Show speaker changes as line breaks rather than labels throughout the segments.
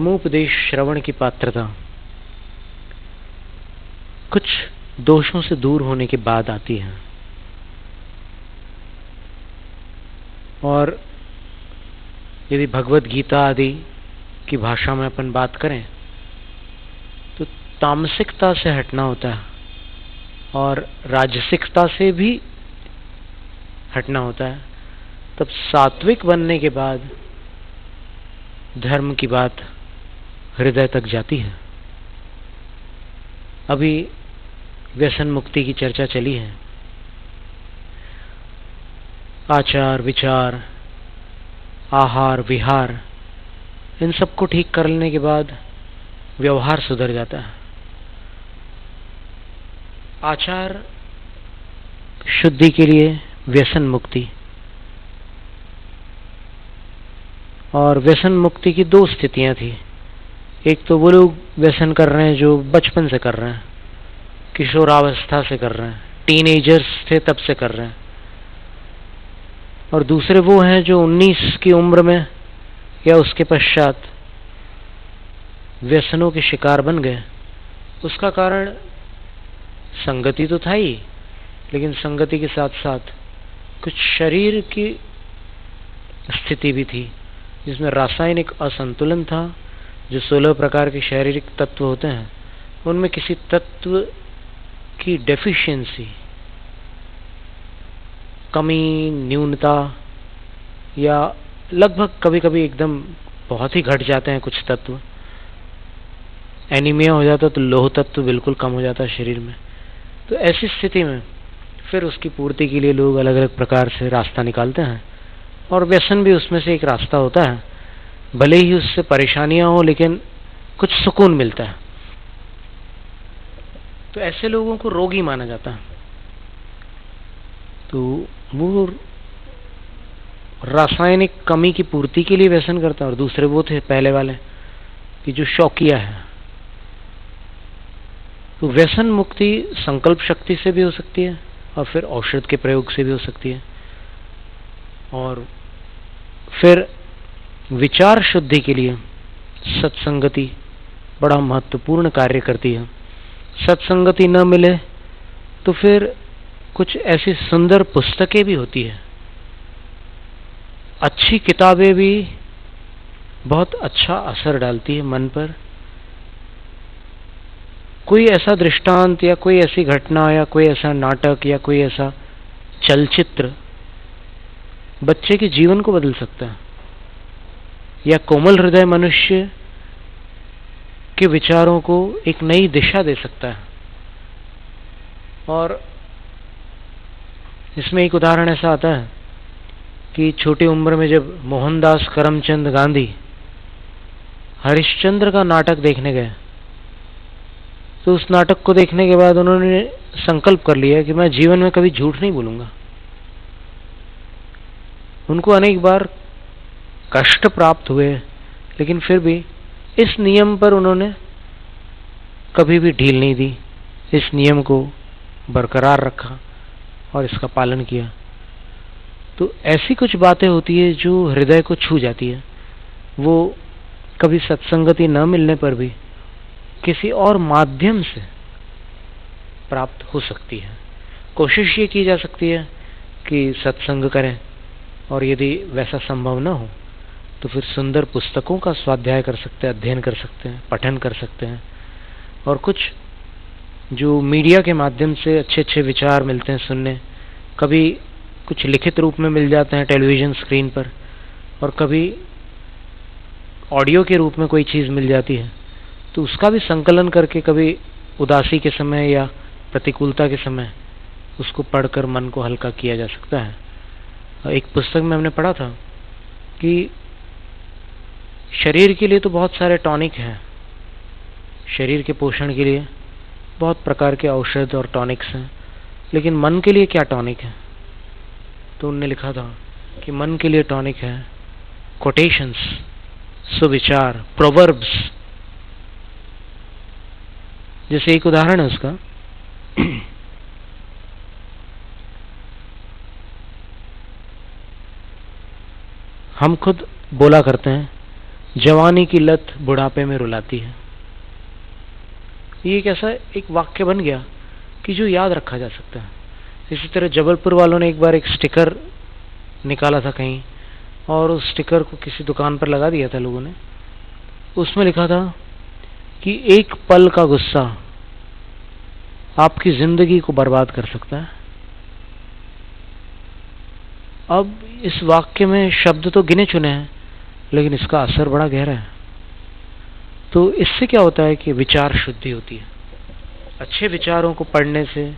धर्मोपदेश श्रवण की पात्रता कुछ दोषों से दूर होने के बाद आती है। और यदि भगवत गीता आदि की भाषा में अपन बात करें तो तामसिकता से हटना होता है और राजसिकता से भी हटना होता है। तब सात्विक बनने के बाद धर्म की बात हृदय तक जाती है। अभी व्यसन मुक्ति की चर्चा चली है। आचार विचार आहार विहार इन सबको ठीक कर लेने के बाद व्यवहार सुधर जाता है। आचार शुद्धि के लिए व्यसन मुक्ति, और व्यसन मुक्ति की दो स्थितियां थी। एक तो वो लोग व्यसन कर रहे हैं जो बचपन से कर रहे हैं, किशोरावस्था से कर रहे हैं, टीनेजर्स थे तब से कर रहे हैं, और दूसरे वो हैं जो 19 की उम्र में या उसके पश्चात व्यसनों के शिकार बन गए। उसका कारण संगति तो था ही, लेकिन संगति के साथ साथ कुछ शरीर की स्थिति भी थी जिसमें रासायनिक असंतुलन था। जो 16 प्रकार के शारीरिक तत्व होते हैं उनमें किसी तत्व की डेफिशिएंसी, कमी, न्यूनता, या लगभग कभी कभी एकदम बहुत ही घट जाते हैं कुछ तत्व। एनीमिया हो जाता तो लौह तत्व बिल्कुल कम हो जाता है शरीर में। तो ऐसी स्थिति में फिर उसकी पूर्ति के लिए लोग अलग अलग प्रकार से रास्ता निकालते हैं, और व्यसन भी उसमें से एक रास्ता होता है। भले ही उससे परेशानियां हो लेकिन कुछ सुकून मिलता है। तो ऐसे लोगों को रोगी माना जाता है। तो वो रासायनिक कमी की पूर्ति के लिए व्यसन करता है, और दूसरे वो थे पहले वाले कि जो शौकिया है। तो व्यसन मुक्ति संकल्प शक्ति से भी हो सकती है और फिर औषध के प्रयोग से भी हो सकती है। और फिर विचार शुद्धि के लिए सत्संगति बड़ा महत्वपूर्ण कार्य करती है। सत्संगति न मिले तो फिर कुछ ऐसी सुंदर पुस्तकें भी होती है, अच्छी किताबें भी बहुत अच्छा असर डालती है मन पर। कोई ऐसा दृष्टांत या कोई ऐसी घटना या कोई ऐसा नाटक या कोई ऐसा चलचित्र बच्चे के जीवन को बदल सकता है, या कोमल हृदय मनुष्य के विचारों को एक नई दिशा दे सकता है। और इसमें एक उदाहरण ऐसा आता है कि छोटी उम्र में जब मोहनदास करमचंद गांधी हरिश्चंद्र का नाटक देखने गए, तो उस नाटक को देखने के बाद उन्होंने संकल्प कर लिया कि मैं जीवन में कभी झूठ नहीं बोलूंगा। उनको अनेक बार कष्ट प्राप्त हुए, लेकिन फिर भी इस नियम पर उन्होंने कभी भी ढील नहीं दी। इस नियम को बरकरार रखा और इसका पालन किया। तो ऐसी कुछ बातें होती है जो हृदय को छू जाती है। वो कभी सत्संगति न मिलने पर भी किसी और माध्यम से प्राप्त हो सकती है। कोशिश ये की जा सकती है कि सत्संग करें, और यदि वैसा संभव न हो तो फिर सुंदर पुस्तकों का स्वाध्याय कर सकते हैं, अध्ययन कर सकते हैं, पठन कर सकते हैं। और कुछ जो मीडिया के माध्यम से अच्छे अच्छे विचार मिलते हैं सुनने, कभी कुछ लिखित रूप में मिल जाते हैं टेलीविज़न स्क्रीन पर, और कभी ऑडियो के रूप में कोई चीज़ मिल जाती है, तो उसका भी संकलन करके कभी उदासी के समय या प्रतिकूलता के समय उसको पढ़कर मन को हल्का किया जा सकता है। एक पुस्तक में हमने पढ़ा था कि शरीर के लिए तो बहुत सारे टॉनिक हैं, शरीर के पोषण के लिए बहुत प्रकार के औषध और टॉनिक्स हैं, लेकिन मन के लिए क्या टॉनिक है? तो उनने लिखा था कि मन के लिए टॉनिक है कोटेशंस, सुविचार, प्रोवर्ब्स। जैसे एक उदाहरण है उसका, हम खुद बोला करते हैं जवानी की लत बुढ़ापे में रुलाती है। ये एक ऐसा एक वाक्य बन गया कि जो याद रखा जा सकता है। इसी तरह जबलपुर वालों ने एक बार एक स्टिकर निकाला था कहीं, और उस स्टिकर को किसी दुकान पर लगा दिया था लोगों ने। उसमें लिखा था कि एक पल का गुस्सा आपकी जिंदगी को बर्बाद कर सकता है। अब इस वाक्य में शब्द तो गिने चुने हैं, लेकिन इसका असर बड़ा गहरा है। तो इससे क्या होता है कि विचार शुद्धि होती है। अच्छे विचारों को पढ़ने से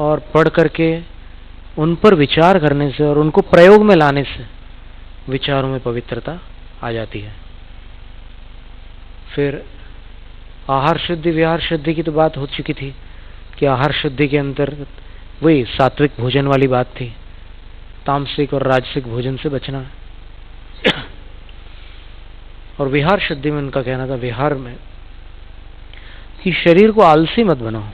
और पढ़ करके उन पर विचार करने से और उनको प्रयोग में लाने से विचारों में पवित्रता आ जाती है। फिर आहार शुद्धि विहार शुद्धि की तो बात हो चुकी थी कि आहार शुद्धि के अंतर्गत वही सात्विक भोजन वाली बात थी, तामसिक और राजसिक भोजन से बचना। और विहार शुद्धि में उनका कहना था, विहार में, कि शरीर को आलसी मत बनाओ।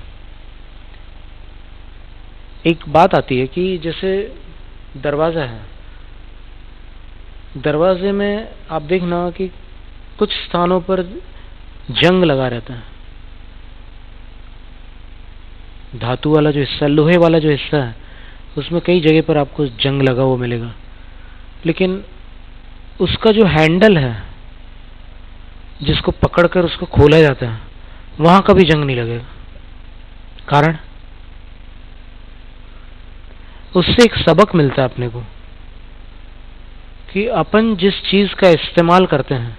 एक बात आती है कि जैसे दरवाजा है, दरवाजे में आप देखना कि कुछ स्थानों पर जंग लगा रहता है। धातु वाला जो हिस्सा, लोहे वाला जो हिस्सा है, उसमें कई जगह पर आपको जंग लगा हुआ मिलेगा, लेकिन उसका जो हैंडल है जिसको पकड़कर उसको खोला जाता है, वहां कभी जंग नहीं लगेगा। कारण, उससे एक सबक मिलता है अपने को कि अपन जिस चीज का इस्तेमाल करते हैं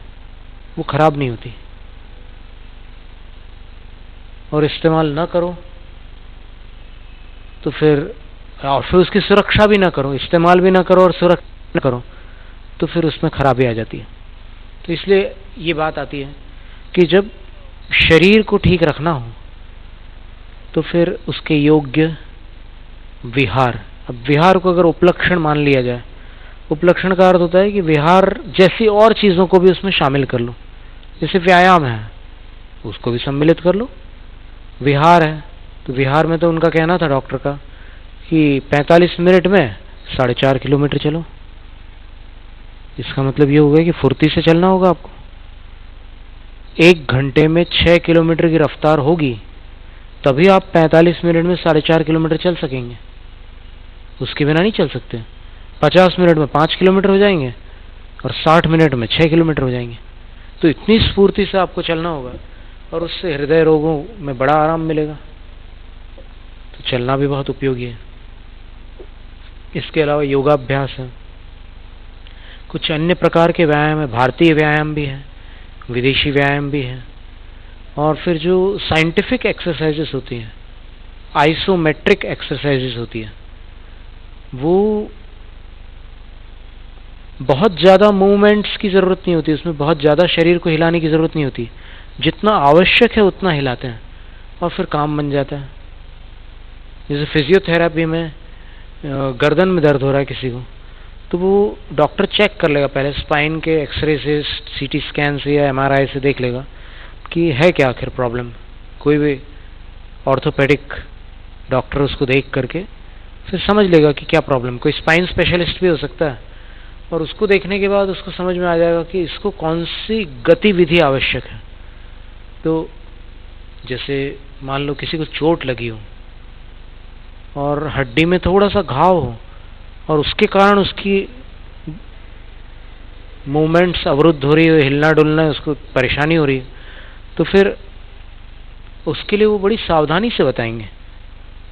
वो खराब नहीं होती, और इस्तेमाल ना करो तो फिर, और फिर उसकी सुरक्षा भी ना करो, इस्तेमाल भी ना करो और सुरक्षा ना करो, तो फिर उसमें खराबी आ जाती है। तो इसलिए ये बात आती है कि जब शरीर को ठीक रखना हो तो फिर उसके योग्य विहार। अब विहार को अगर उपलक्षण मान लिया जाए, उपलक्षण का अर्थ होता है कि विहार जैसी और चीजों को भी उसमें शामिल कर लो। जैसे व्यायाम है, उसको भी सम्मिलित कर लो। विहार है, तो विहार में तो उनका कहना था डॉक्टर का कि 45 मिनट में 4.5 किलोमीटर चलो। इसका मतलब ये होगा कि फुर्ती से चलना होगा आपको। 1 घंटे में 6 किलोमीटर की रफ्तार होगी, तभी आप 45 मिनट में 4.5 किलोमीटर चल सकेंगे, उसके बिना नहीं चल सकते। 50 मिनट में 5 किलोमीटर हो जाएंगे और 60 मिनट में 6 किलोमीटर हो जाएंगे। तो इतनी स्फूर्ति से आपको चलना होगा, और उससे हृदय रोगों में बड़ा आराम मिलेगा। तो चलना भी बहुत उपयोगी है। इसके अलावा योगाभ्यास है, कुछ अन्य प्रकार के व्यायाम है, भारतीय व्यायाम भी है, विदेशी व्यायाम भी है, और फिर जो साइंटिफिक एक्सरसाइजेस होती हैं, आइसोमेट्रिक एक्सरसाइजेस होती है, वो बहुत ज़्यादा मूवमेंट्स की ज़रूरत नहीं होती, उसमें बहुत ज़्यादा शरीर को हिलाने की ज़रूरत नहीं होती। जितना आवश्यक है उतना हिलाते हैं और फिर काम बन जाता है। जैसे फिजियोथेरेपी में गर्दन में दर्द हो रहा है किसी को, तो वो डॉक्टर चेक कर लेगा पहले, स्पाइन के एक्सरे से, सीटी स्कैन से या एमआरआई से देख लेगा कि है क्या आखिर प्रॉब्लम। कोई भी ऑर्थोपेडिक डॉक्टर उसको देख करके फिर समझ लेगा कि क्या प्रॉब्लम। कोई स्पाइन स्पेशलिस्ट भी हो सकता है, और उसको देखने के बाद उसको समझ में आ जाएगा कि इसको कौन सी गतिविधि आवश्यक है। तो जैसे मान लो किसी को चोट लगी हो और हड्डी में थोड़ा सा घाव हो, और उसके कारण उसकी मूवमेंट्स अवरुद्ध हो रही है, हिलना डुलना है, उसको परेशानी हो रही है, तो फिर उसके लिए वो बड़ी सावधानी से बताएंगे।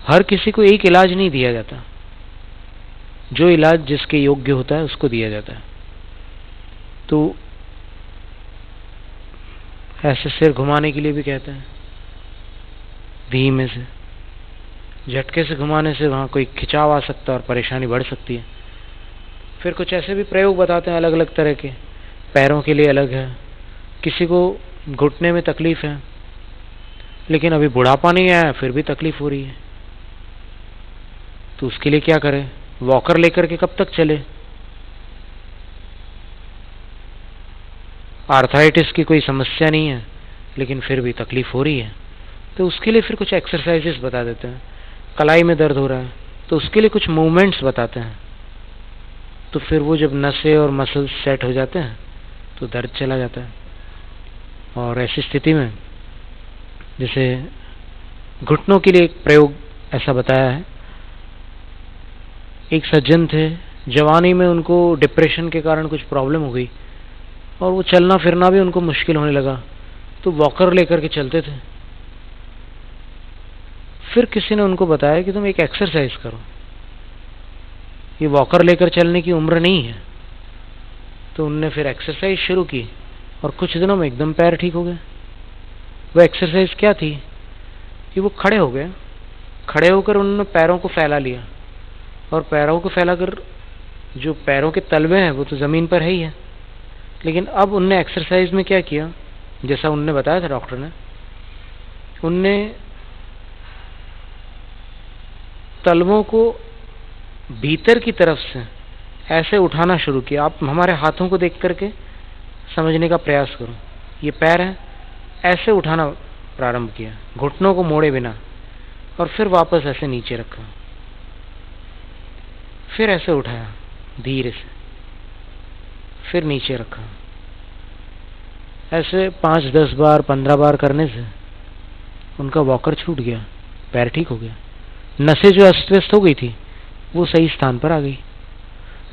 हर किसी को एक इलाज नहीं दिया जाता, जो इलाज जिसके योग्य होता है उसको दिया जाता है। तो ऐसे सिर घुमाने के लिए भी कहते हैं, धीमे से, झटके से घुमाने से वहां कोई खिंचाव आ सकता है और परेशानी बढ़ सकती है। फिर कुछ ऐसे भी प्रयोग बताते हैं अलग अलग तरह के, पैरों के लिए अलग है। किसी को घुटने में तकलीफ है लेकिन अभी बुढ़ापा नहीं आया फिर भी तकलीफ हो रही है, तो उसके लिए क्या करें? वॉकर लेकर के कब तक चले? आर्थराइटिस की कोई समस्या नहीं है लेकिन फिर भी तकलीफ हो रही है, तो उसके लिए फिर कुछ एक्सरसाइजेस बता देते हैं। कलाई में दर्द हो रहा है तो उसके लिए कुछ मूवमेंट्स बताते हैं, तो फिर वो जब नसें और मसल्स सेट हो जाते हैं तो दर्द चला जाता है। और ऐसी स्थिति में जैसे घुटनों के लिए एक प्रयोग ऐसा बताया है। एक सज्जन थे, जवानी में उनको डिप्रेशन के कारण कुछ प्रॉब्लम हो गई और वो चलना फिरना भी उनको मुश्किल होने लगा, तो वॉकर लेकर के चलते थे। फिर किसी ने उनको बताया कि तुम एक एक्सरसाइज करो, ये वॉकर लेकर चलने की उम्र नहीं है। तो उनने फिर एक्सरसाइज शुरू की और कुछ दिनों में एकदम पैर ठीक हो गए। वो एक्सरसाइज क्या थी कि वो खड़े हो गए, खड़े होकर उन्होंने पैरों को फैला लिया और पैरों को फैलाकर जो पैरों के तलवे हैं वो तो ज़मीन पर है ही है, लेकिन अब उनने एक्सरसाइज में क्या किया, जैसा उनने बताया था डॉक्टर ने, उनने तलवों को भीतर की तरफ से ऐसे उठाना शुरू किया। आप हमारे हाथों को देख करके समझने का प्रयास करो, ये पैर है, ऐसे उठाना प्रारंभ किया, घुटनों को मोड़े बिना, और फिर वापस ऐसे नीचे रखा, फिर ऐसे उठाया धीरे से, फिर नीचे रखा। ऐसे 5, 10 बार, 15 बार करने से उनका वॉकर छूट गया, पैर ठीक हो गया, नसें जो अस्त व्यस्त हो गई थी वो सही स्थान पर आ गई।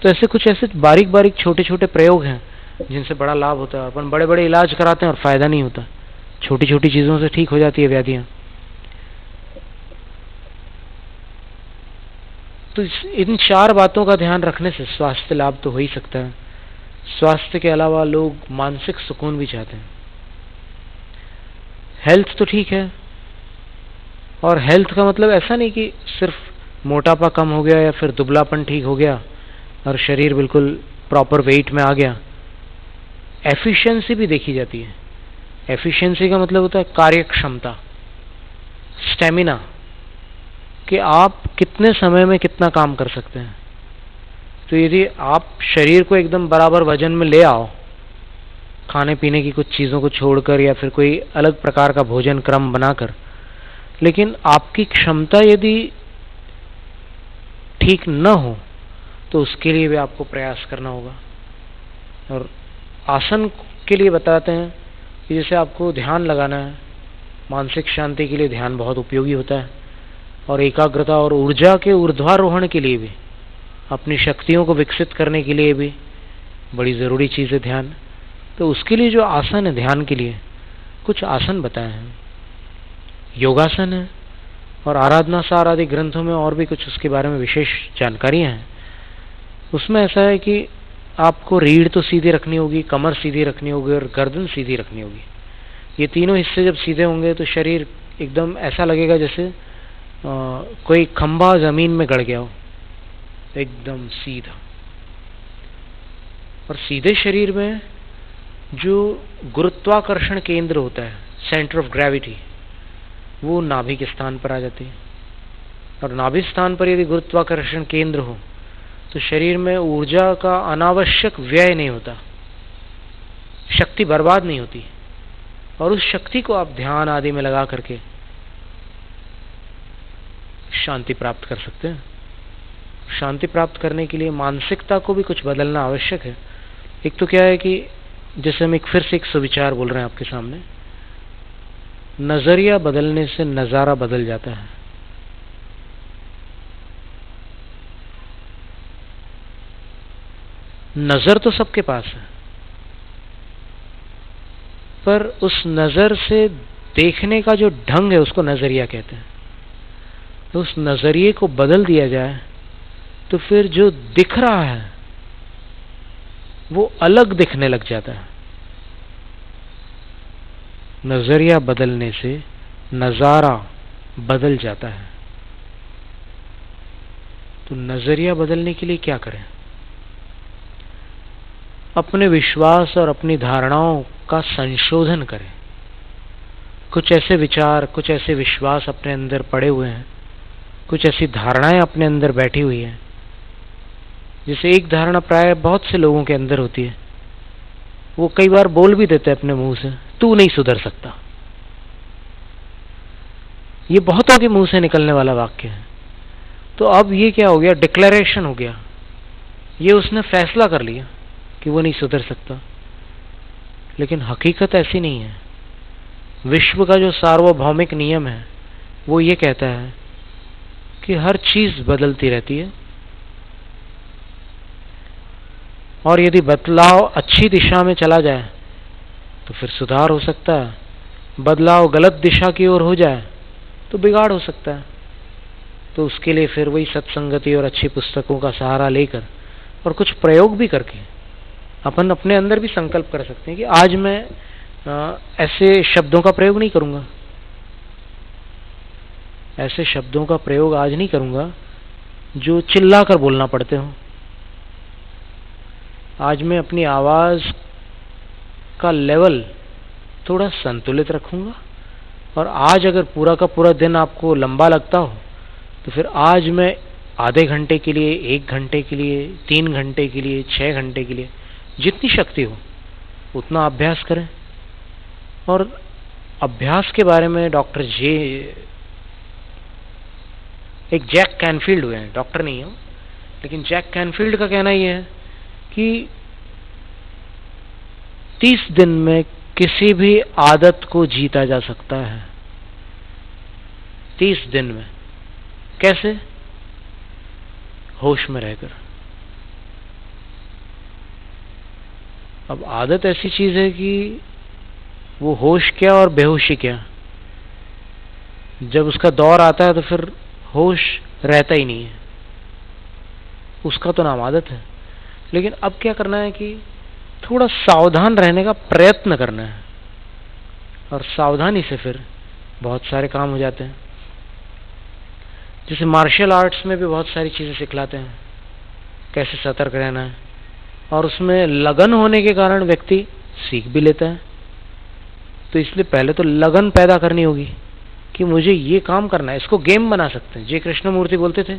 तो ऐसे कुछ ऐसे बारीक बारीक छोटे छोटे प्रयोग हैं जिनसे बड़ा लाभ होता है। अपन बड़े बड़े इलाज कराते हैं और फायदा नहीं होता, छोटी छोटी चीजों से ठीक हो जाती है व्याधियां। तो इन 4 बातों का ध्यान रखने से स्वास्थ्य लाभ तो हो ही सकता है। स्वास्थ्य के अलावा लोग मानसिक सुकून भी चाहते हैं। हेल्थ तो ठीक है, और हेल्थ का मतलब ऐसा नहीं कि सिर्फ मोटापा कम हो गया या फिर दुबलापन ठीक हो गया और शरीर बिल्कुल प्रॉपर वेट में आ गया। एफिशिएंसी भी देखी जाती है। एफिशिएंसी का मतलब होता है कार्य क्षमता, स्टेमिना, कि आप कितने समय में कितना काम कर सकते हैं। तो यदि आप शरीर को एकदम बराबर वजन में ले आओ, खाने पीने की कुछ चीज़ों को छोड़कर या फिर कोई अलग प्रकार का भोजन क्रम बनाकर, लेकिन आपकी क्षमता यदि ठीक न हो तो उसके लिए भी आपको प्रयास करना होगा। और आसन के लिए बताते हैं कि जैसे आपको ध्यान लगाना है, मानसिक शांति के लिए ध्यान बहुत उपयोगी होता है, और एकाग्रता और ऊर्जा के ऊर्ध्वारोहण के लिए भी, अपनी शक्तियों को विकसित करने के लिए भी बड़ी ज़रूरी चीज़ है ध्यान। तो उसके लिए जो आसन है ध्यान के लिए, कुछ आसन बताए हैं। योगासन है, और आराधना सार आदि ग्रंथों में और भी कुछ उसके बारे में विशेष जानकारियां हैं। उसमें ऐसा है कि आपको रीढ़ तो सीधी रखनी होगी, कमर सीधी रखनी होगी और गर्दन सीधी रखनी होगी। ये तीनों हिस्से जब सीधे होंगे तो शरीर एकदम ऐसा लगेगा जैसे कोई खंभा जमीन में गड़ गया हो, एकदम सीधा। और सीधे शरीर में जो गुरुत्वाकर्षण केंद्र होता है, सेंटर ऑफ ग्रेविटी, वो नाभि के स्थान पर आ जाती है। और नाभि स्थान पर यदि गुरुत्वाकर्षण केंद्र हो तो शरीर में ऊर्जा का अनावश्यक व्यय नहीं होता, शक्ति बर्बाद नहीं होती, और उस शक्ति को आप ध्यान आदि में लगा करके शांति प्राप्त कर सकते हैं। शांति प्राप्त करने के लिए मानसिकता को भी कुछ बदलना आवश्यक है। एक तो क्या है कि जैसे हम फिर से एक सुविचार बोल रहे हैं आपके सामने, नजरिया बदलने से नजारा बदल जाता है। नजर तो सबके पास है, पर उस नजर से देखने का जो ढंग है उसको नजरिया कहते हैं। तो उस नजरिए को बदल दिया जाए तो फिर जो दिख रहा है वो अलग दिखने लग जाता है। नजरिया बदलने से नजारा बदल जाता है। तो नजरिया बदलने के लिए क्या करें? अपने विश्वास और अपनी धारणाओं का संशोधन करें। कुछ ऐसे विचार, कुछ ऐसे विश्वास अपने अंदर पड़े हुए हैं, कुछ ऐसी धारणाएं अपने अंदर बैठी हुई हैं। जैसे एक धारणा प्राय बहुत से लोगों के अंदर होती है, वो कई बार बोल भी देते हैं अपने मुंह से, तू नहीं सुधर सकता। ये बहुतों के मुंह से निकलने वाला वाक्य है। तो अब ये क्या हो गया? डिक्लेरेशन हो गया। ये उसने फैसला कर लिया कि वो नहीं सुधर सकता। लेकिन हकीकत ऐसी नहीं है। विश्व का जो सार्वभौमिक नियम है वो ये कहता है कि हर चीज बदलती रहती है, और यदि बदलाव अच्छी दिशा में चला जाए तो फिर सुधार हो सकता है, बदलाव गलत दिशा की ओर हो जाए तो बिगाड़ हो सकता है। तो उसके लिए फिर वही सत्संगति और अच्छी पुस्तकों का सहारा लेकर और कुछ प्रयोग भी करके अपन अपने अंदर भी संकल्प कर सकते हैं कि आज मैं ऐसे शब्दों का प्रयोग नहीं करूंगा, ऐसे शब्दों का प्रयोग आज नहीं करूंगा जो चिल्ला कर बोलना पड़ते हो। आज मैं अपनी आवाज का लेवल थोड़ा संतुलित रखूंगा, और आज अगर पूरा का पूरा दिन आपको लंबा लगता हो तो फिर आज मैं आधे घंटे के लिए, 1 घंटे के लिए, 3 घंटे के लिए, 6 घंटे के लिए, जितनी शक्ति हो उतना अभ्यास करें। और अभ्यास के बारे में डॉक्टर एक जैक कैनफील्ड हुए हैं, डॉक्टर नहीं हो, लेकिन जैक कैनफील्ड का कहना यह है कि 30 दिन में किसी भी आदत को जीता जा सकता है। 30 दिन में कैसे? होश में रहकर। अब आदत ऐसी चीज है कि वो होश क्या और बेहोशी क्या, जब उसका दौर आता है तो फिर होश रहता ही नहीं है, उसका तो नाम आदत है। लेकिन अब क्या करना है कि थोड़ा सावधान रहने का प्रयत्न करना है, और सावधानी से फिर बहुत सारे काम हो जाते हैं। जैसे मार्शल आर्ट्स में भी बहुत सारी चीजें सिखलाते हैं, कैसे सतर्क रहना है, और उसमें लगन होने के कारण व्यक्ति सीख भी लेता है। तो इसलिए पहले तो लगन पैदा करनी होगी कि मुझे ये काम करना है। इसको गेम बना सकते हैं। जय कृष्णमूर्ति बोलते थे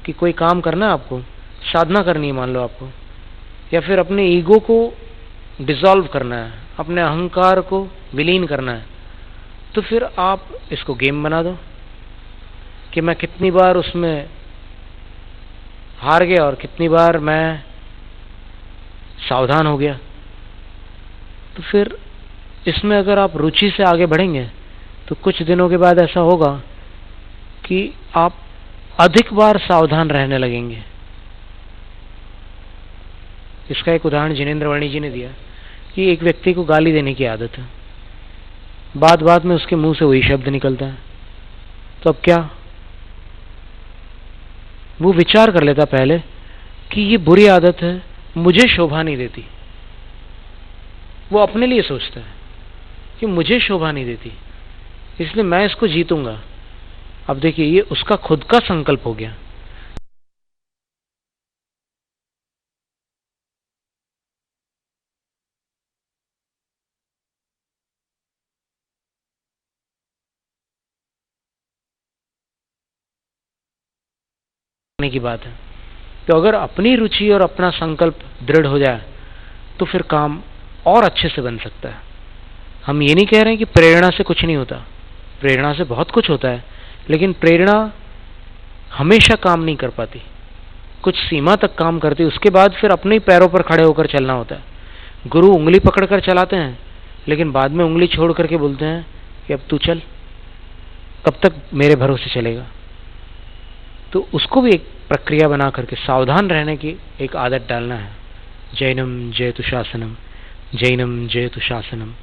कि कोई काम करना है आपको, साधना करनी है मान लो आपको, या फिर अपने ईगो को डिसॉल्व करना है, अपने अहंकार को विलीन करना है, तो फिर आप इसको गेम बना दो कि मैं कितनी बार उसमें हार गया और कितनी बार मैं सावधान हो गया। तो फिर इसमें अगर आप रुचि से आगे बढ़ेंगे तो कुछ दिनों के बाद ऐसा होगा कि आप अधिक बार सावधान रहने लगेंगे। इसका एक उदाहरण जिनेंद्र वर्णी जी ने दिया कि एक व्यक्ति को गाली देने की आदत है, बात बात में उसके मुंह से वही शब्द निकलता है। तो अब क्या, वो विचार कर लेता पहले कि ये बुरी आदत है, मुझे शोभा नहीं देती। वो अपने लिए सोचता है कि मुझे शोभा नहीं देती, इसलिए मैं इसको जीतूंगा। अब देखिए, ये उसका खुद का संकल्प हो गया। की बात है। तो अगर अपनी रुचि और अपना संकल्प दृढ़ हो जाए तो फिर काम और अच्छे से बन सकता है। हम ये नहीं कह रहे हैं कि प्रेरणा से कुछ नहीं होता, प्रेरणा से बहुत कुछ होता है, लेकिन प्रेरणा हमेशा काम नहीं कर पाती, कुछ सीमा तक काम करती, उसके बाद फिर अपने ही पैरों पर खड़े होकर चलना होता है। गुरु उंगली पकड़कर चलाते हैं, लेकिन बाद में उंगली छोड़ करके बोलते हैं कि अब तू चल, कब तक मेरे भरोसे चलेगा। तो उसको भी एक प्रक्रिया बना करके सावधान रहने की एक आदत डालना है। जैनम जयतु शासनम, जैनम जयतु शासनम,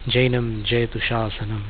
जैनम जयतु शासनम।